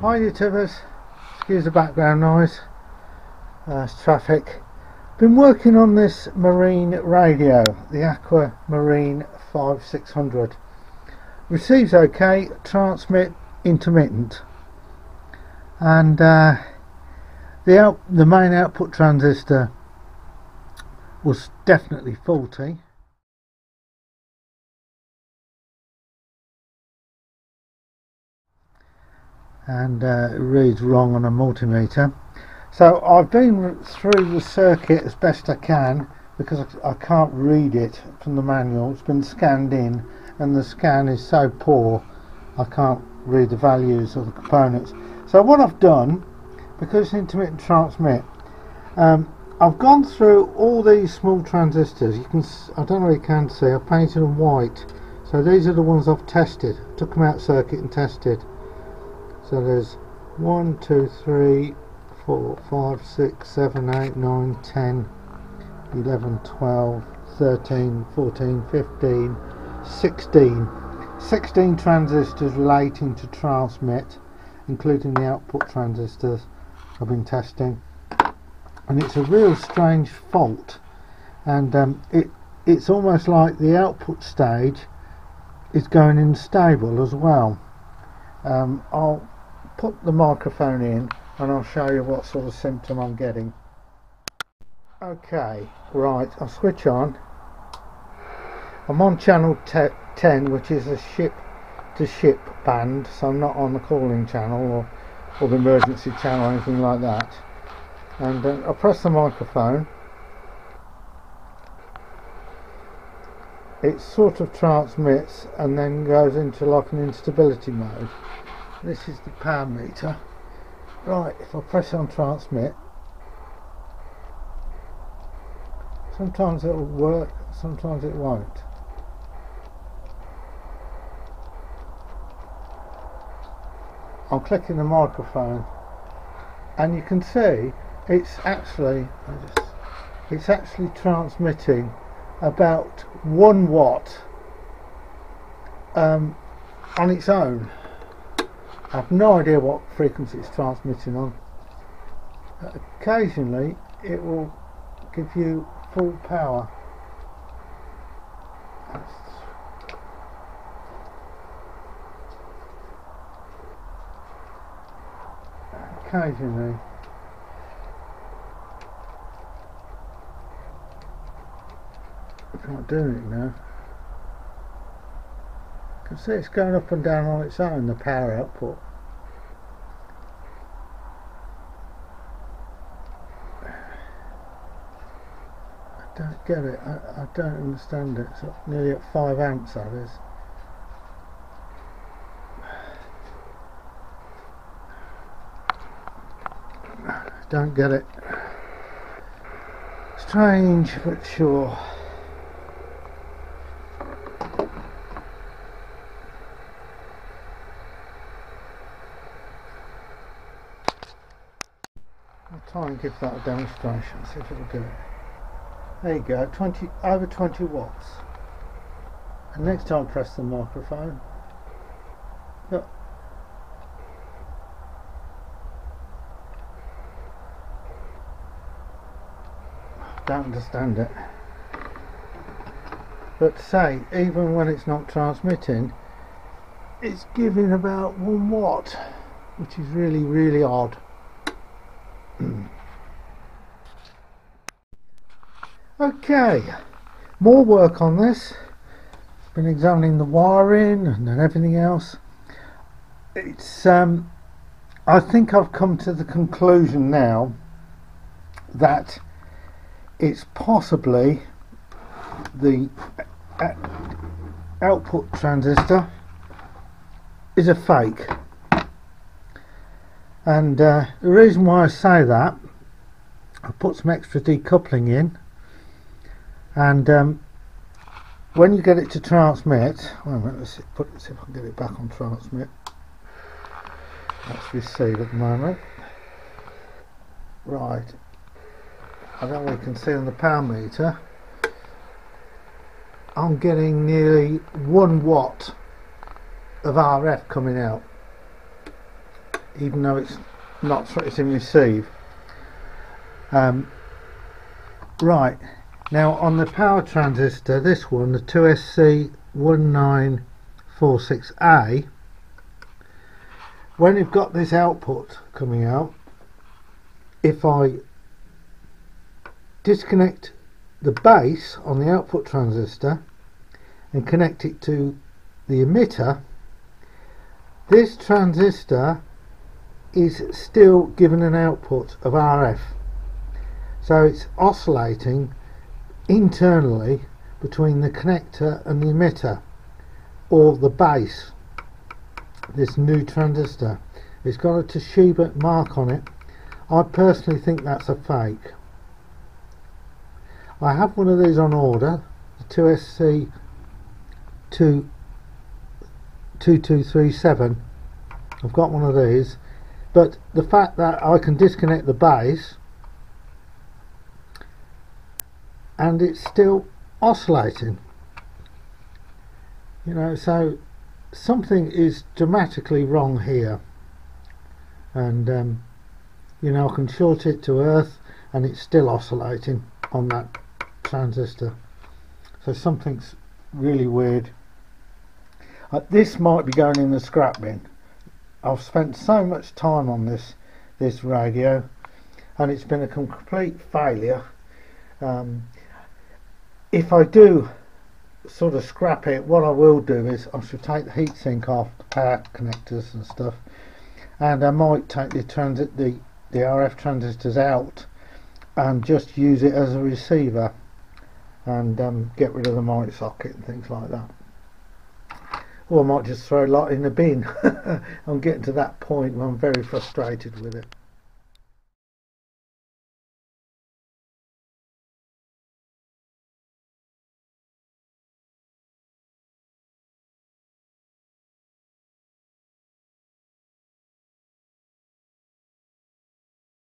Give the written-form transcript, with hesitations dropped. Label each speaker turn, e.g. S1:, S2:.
S1: Hi YouTubers, excuse the background noise, it's traffic. Been working on this marine radio, the Aqua-Marine 5600. Receives okay, transmit intermittent, and the main output transistor was definitely faulty. And it reads wrong on a multimeter. So I've been through the circuit as best I can because I can't read it from the manual. It's been scanned in and the scan is so poor I can't read the values of the components. So what I've done, because it's intermittent transmit, I've gone through all these small transistors. I don't know if you can see, I've painted them white. So these are the ones I've tested. Took them out circuit and tested. So there's 1, 2, 3, 4, 5, 6, 7, 8, 9, 10, 11, 12, 13, 14, 15, 16 transistors relating to transmit, including the output transistors I've been testing. And it's a real strange fault, and it's almost like the output stage is going unstable as well. I'll put the microphone in and I'll show you what sort of symptom I'm getting. Okay, right, I'll switch on. I'm on channel 10, which is a ship to ship band, so I'm not on the calling channel or the emergency channel or anything like that. And I'll press the microphone. It sort of transmits and then goes into like an instability mode. This is the power meter. Right, if I press on transmit, sometimes it will work, sometimes it won't. I'm clicking the microphone and you can see it's actually transmitting about 1 watt on its own. I have no idea what frequency it's transmitting on. Occasionally it will give you full power. Occasionally. It's not doing it now. You can see it's going up and down on its own, the power output. I don't get it, I don't understand it. It's nearly at 5 amps that is. Don't get it. Strange but sure. I'll try and give that a demonstration, see if it'll do it. There you go, over 20 watts. And next time I press the microphone, look. Don't understand it. But say, even when it's not transmitting, it's giving about 1 watt, which is really, really odd. Okay, more work on this. Been examining the wiring and everything else. It's I think I've come to the conclusion now that it's possibly the output transistor is a fake. And the reason why I say that, I put some extra decoupling in, and when you get it to transmit, wait a minute, let's see if I can get it back on transmit. That's receive at the moment. Right, I don't know if you can see on the power meter, I'm getting nearly 1 watt of RF coming out. even though it's not in receive. Right, now on the power transistor, this one, the 2SC1946A, when you've got this output coming out, if I disconnect the base on the output transistor and connect it to the emitter, this transistor is still given an output of RF. So it's oscillating internally between the connector and the emitter, or the base. This new transistor, it's got a Toshiba mark on it. I personally think that's a fake. I have one of these on order, the 2SC2237. I've got one of these, but the fact that I can disconnect the base and it's still oscillating, you know, so something is dramatically wrong here. And you know, I can short it to earth and it's still oscillating on that transistor, so something's really weird. This might be going in the scrap bin. I've spent so much time on this radio and it's been a complete failure. If I do sort of scrap it, what I will do is I should take the heatsink off the power connectors and stuff, and I might take the RF transistors out and just use it as a receiver, and get rid of the mic socket and things like that. Or I might just throw a lot in the bin. I'm getting to that point where I'm very frustrated with it.